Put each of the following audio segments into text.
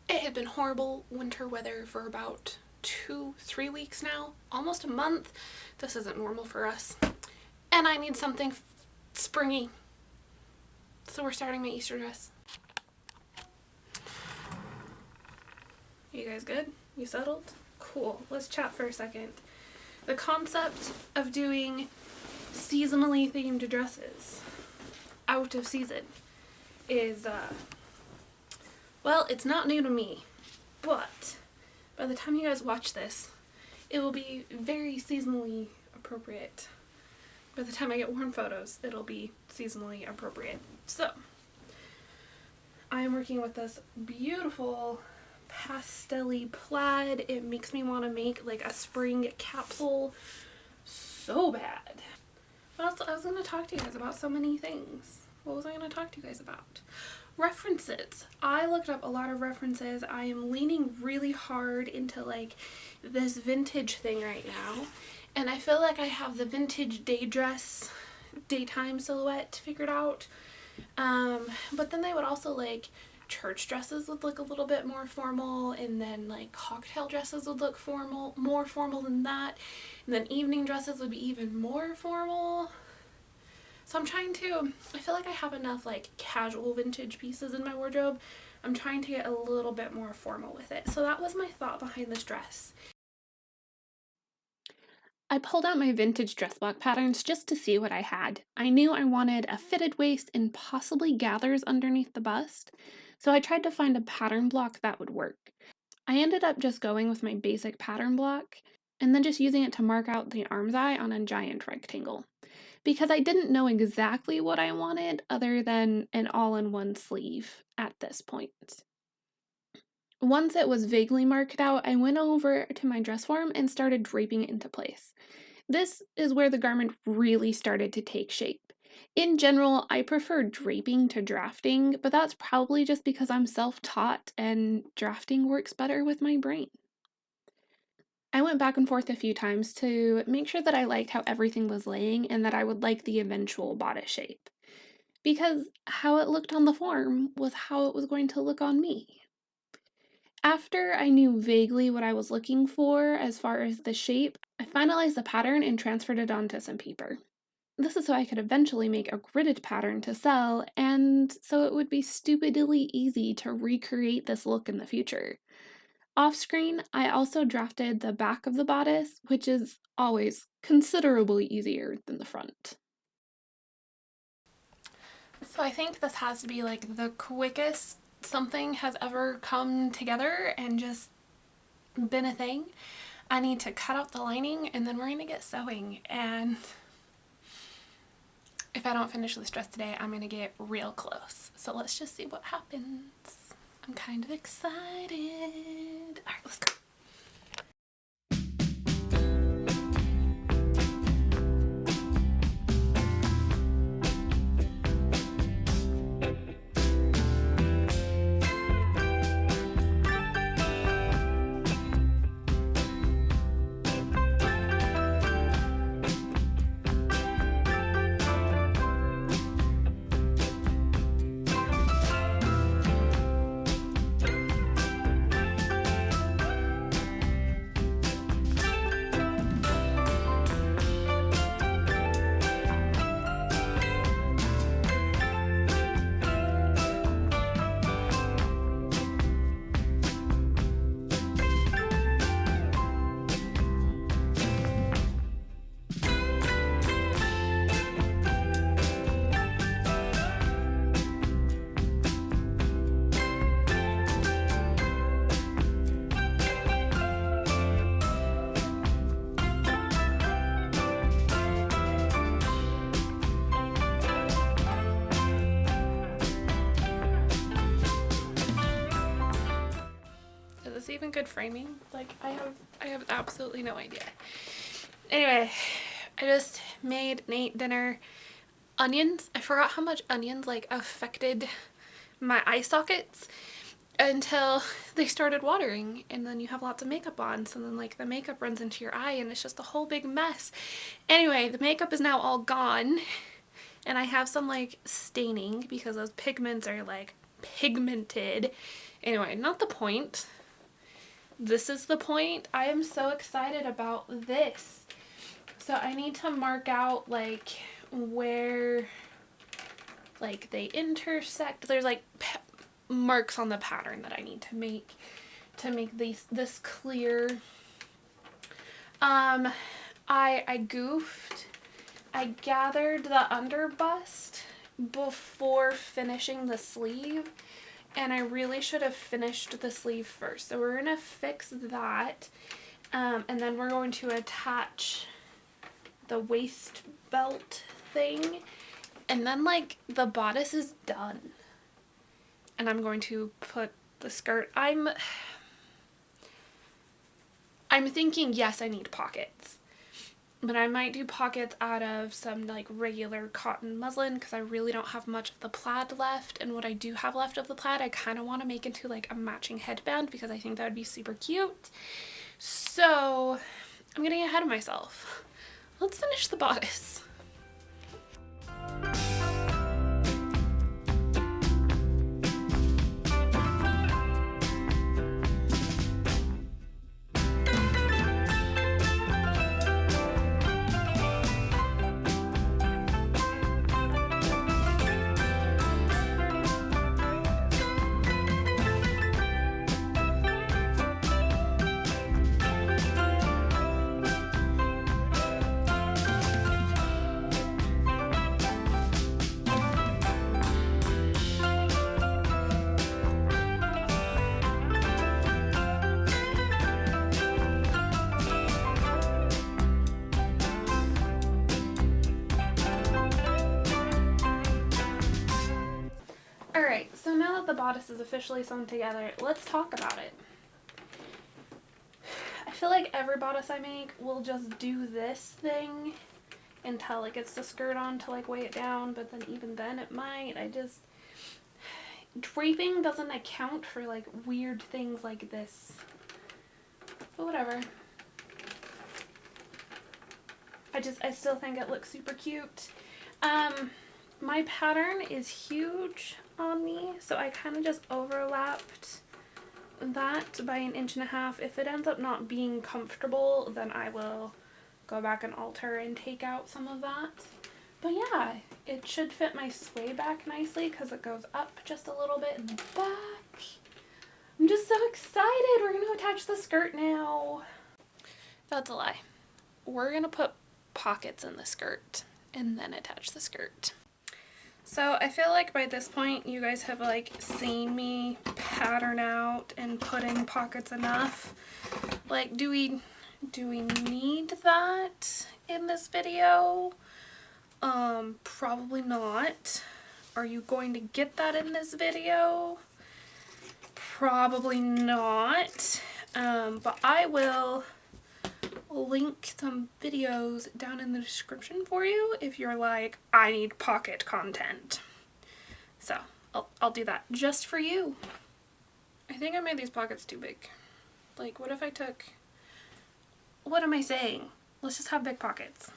It had been horrible winter weather for about 2-3 weeks now, almost a month. This isn't normal for us. And I need something springy. So we're starting my Easter dress. You guys good? You settled? Cool. Let's chat for a second. The concept of doing seasonally themed dresses out of season is, well, it's not new to me, but by the time you guys watch this, it will be very seasonally appropriate. By the time I get worn photos, it'll be seasonally appropriate. So, I am working with this beautiful pastel-y plaid. It makes me want to make like a spring capsule so bad. What else? I was going to talk to you guys about so many things. What was I going to talk to you guys about? References. I looked up a lot of references. I am leaning really hard into like this vintage thing right now. And I feel like I have the vintage day dress, daytime silhouette figured out. But then they would also like church dresses would look a little bit more formal, and then like cocktail dresses would look formal, more formal than that, and then evening dresses would be even more formal. So I feel like I have enough like casual vintage pieces in my wardrobe. I'm trying to get a little bit more formal with it. So that was my thought behind this dress. I pulled out my vintage dress block patterns just to see what I had. I knew I wanted a fitted waist and possibly gathers underneath the bust, so I tried to find a pattern block that would work. I ended up just going with my basic pattern block and then just using it to mark out the arm's eye on a giant rectangle, because I didn't know exactly what I wanted other than an all-in-one sleeve at this point. Once it was vaguely marked out, I went over to my dress form and started draping it into place. This is where the garment really started to take shape. In general, I prefer draping to drafting, but that's probably just because I'm self-taught and drafting works better with my brain. I went back and forth a few times to make sure that I liked how everything was laying and that I would like the eventual bodice shape, because how it looked on the form was how it was going to look on me. After I knew vaguely what I was looking for as far as the shape, I finalized the pattern and transferred it onto some paper. This is so I could eventually make a gridded pattern to sell, and so it would be stupidly easy to recreate this look in the future. Off screen, I also drafted the back of the bodice, which is always considerably easier than the front. So I think this has to be like the quickest something has ever come together and just been a thing. I need to cut out the lining and then we're gonna get sewing, and if I don't finish this dress today, I'm gonna get real close. So let's just see what happens. I'm kind of excited. All right, let's go. Is this even good framing? Like, I have absolutely no idea. Anyway, I just made Nate dinner. Onions. I forgot how much onions like affected my eye sockets until they started watering, and then you have lots of makeup on, so then like the makeup runs into your eye and it's just a whole big mess. Anyway, the makeup is now all gone and I have some like staining because those pigments are like pigmented, Anyway, not the point. This is the point. I am so excited about this. So I need to mark out like where like they intersect. There's like marks on the pattern that I need to make this clear. I goofed. I gathered the underbust before finishing the sleeve, and I really should have finished the sleeve first. So we're gonna fix that, and then we're going to attach the waist belt thing, and then like the bodice is done, and I'm going to put the skirt. I'm thinking, yes, I need pockets, but I might do pockets out of some like regular cotton muslin because I really don't have much of the plaid left, and what I do have left of the plaid I kind of want to make into like a matching headband because I think that would be super cute. So I'm getting ahead of myself. Let's finish the bodice. Alright, so now that the bodice is officially sewn together, let's talk about it. I feel like every bodice I make will just do this thing until it gets the skirt on to like weigh it down, but then even then it might. Draping doesn't account for like weird things like this. But whatever. I still think it looks super cute. My pattern is huge on me, so I kind of just overlapped that by 1.5 inches. If it ends up not being comfortable, then I will go back and alter and take out some of that. But yeah, it should fit my sway back nicely because it goes up just a little bit in the back. I'm just so excited. We're going to attach the skirt now. That's a lie. We're going to put pockets in the skirt and then attach the skirt. So I feel like by this point you guys have like seen me pattern out and put in pockets enough. Like, do we need that in this video? Probably not. Are you going to get that in this video? Probably not. But I will link some videos down in the description for you if you're like, I need pocket content. So I'll do that just for you. I think I made these pockets too big. Like, what if I took, what am I saying? Let's just have big pockets.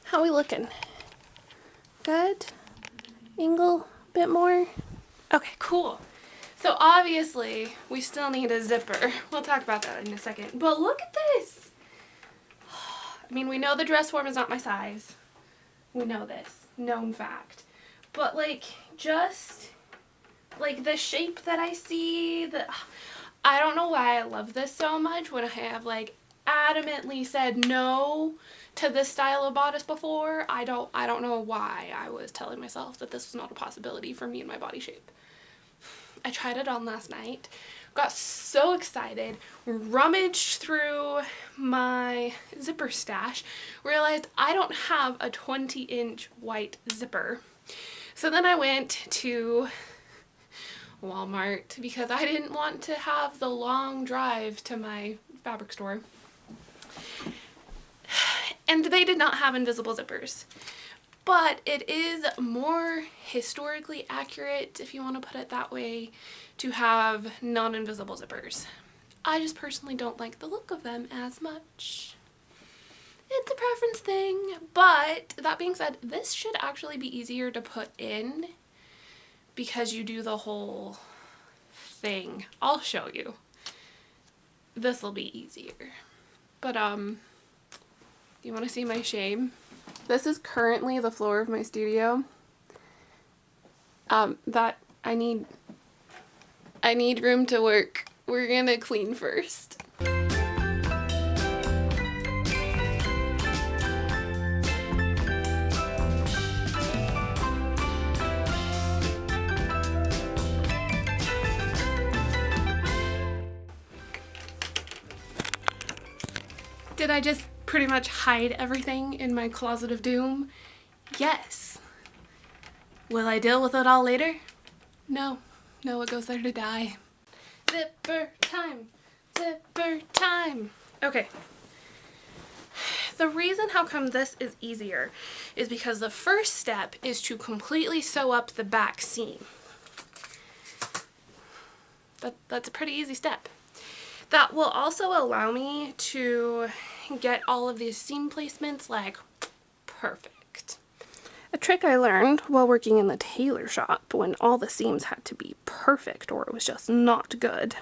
How we looking? Good? Angle a bit more? Okay, cool. So obviously we still need a zipper. We'll talk about that in a second. But look at this! I mean, we know the dress form is not my size. We know this. Known fact. But like, just like the shape that I see, I don't know why I love this so much when I have like adamantly said no to this style of bodice before. I don't know why I was telling myself that this was not a possibility for me and my body shape. I tried it on last night, got so excited, rummaged through my zipper stash, realized I don't have a 20-inch white zipper. So then I went to Walmart because I didn't want to have the long drive to my fabric store. And they did not have invisible zippers. But it is more historically accurate, if you want to put it that way, to have non-invisible zippers. I just personally don't like the look of them as much. It's a preference thing, but that being said, this should actually be easier to put in because you do the whole thing. I'll show you. This will be easier. But, do you want to see my shame? This is currently the floor of my studio. That I need room to work. We're gonna clean first. Did I just pretty much hide everything in my closet of doom? Yes. Will I deal with it all later? No. No, it goes there to die. Zipper time. Zipper time. Okay. The reason how come this is easier is because the first step is to completely sew up the back seam. That's a pretty easy step. That will also allow me to get all of these seam placements like perfect. A trick I learned while working in the tailor shop when all the seams had to be perfect or it was just not good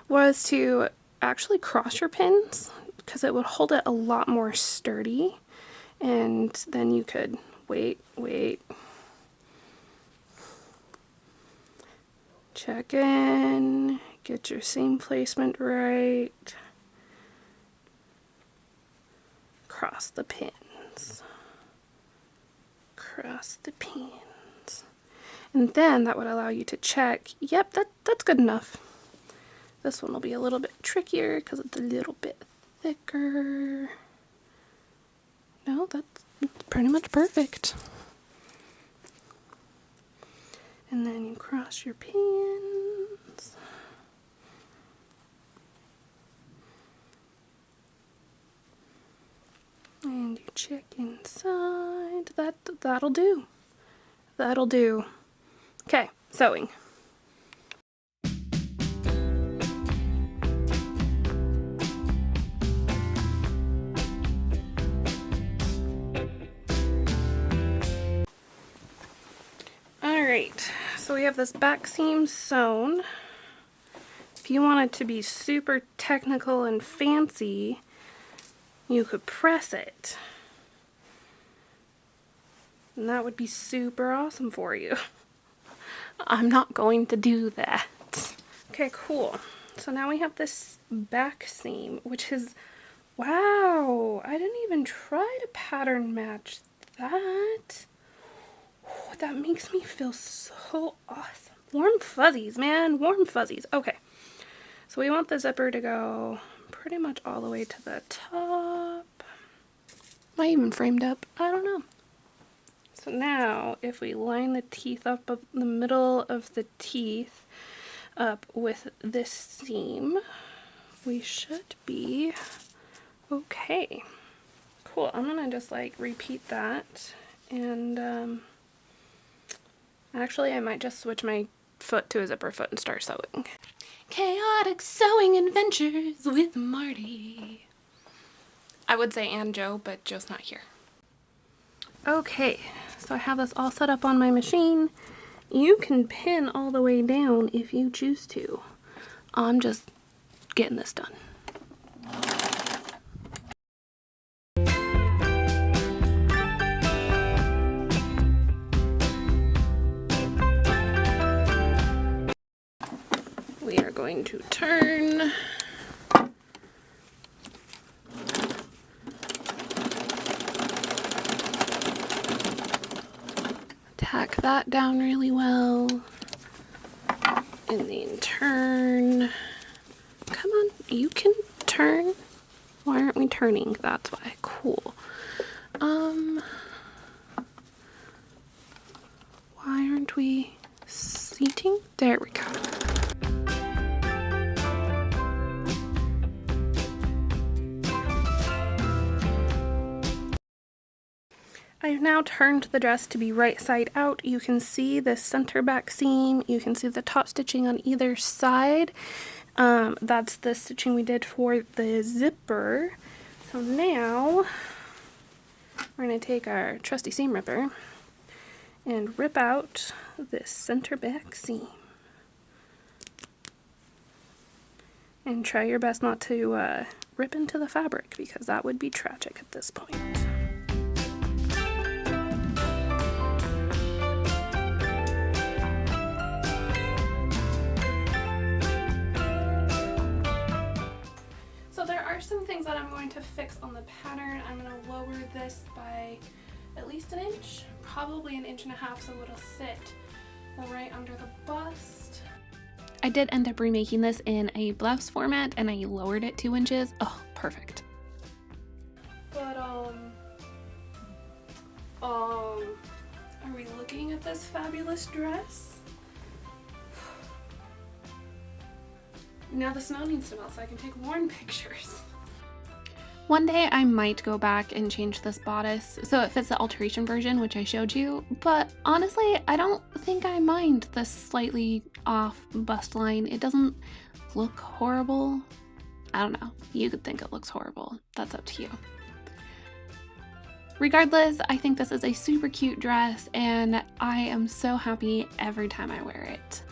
was to actually cross your pins because it would hold it a lot more sturdy, and then you could wait, check in, get your seam placement right, cross the pins, and then that would allow you to check, yep, that's good enough. This one will be a little bit trickier because it's a little bit thicker. No, that's pretty much perfect. And then you cross your pins. And you check inside. That'll do. That'll do. Okay, sewing. Alright, so we have this back seam sewn. If you want it to be super technical and fancy, you could press it. And that would be super awesome for you. I'm not going to do that. Okay, cool. So now we have this back seam, which is, wow, I didn't even try to pattern match that. Oh, that makes me feel so awesome. Warm fuzzies, man, warm fuzzies. Okay, so we want the zipper to go pretty much all the way to the top. Am I even framed up? I don't know. So now, if we line the teeth up of the middle of the teeth up with this seam, we should be okay. Cool, I'm gonna just like repeat that, and actually I might just switch my foot to a zipper foot and start sewing. Chaotic sewing adventures with Marty. I would say and Joe, but Joe's not here. Okay, so I have this all set up on my machine. You can pin all the way down if you choose to. I'm just getting this done. We are going to turn. Tack that down really well, and then turn. Come on, you can turn. Why aren't we turning? That's why. Cool. Why aren't we seating? There we go. I've now turned the dress to be right side out. You can see the center back seam. You can see the top stitching on either side. That's the stitching we did for the zipper. So now we're going to take our trusty seam ripper and rip out this center back seam. And try your best not to rip into the fabric, because that would be tragic at this point. So there are some things that I'm going to fix on the pattern. I'm going to lower this by at least 1 inch, probably 1.5 inches, so it'll sit right under the bust. I did end up remaking this in a blouse format, and I lowered it 2 inches. Oh, perfect. But, are we looking at this fabulous dress? Now the snow needs to melt so I can take more pictures. One day I might go back and change this bodice so it fits the alteration version, which I showed you, but honestly, I don't think I mind the slightly off bust line. It doesn't look horrible. I don't know. You could think it looks horrible. That's up to you. Regardless, I think this is a super cute dress, and I am so happy every time I wear it.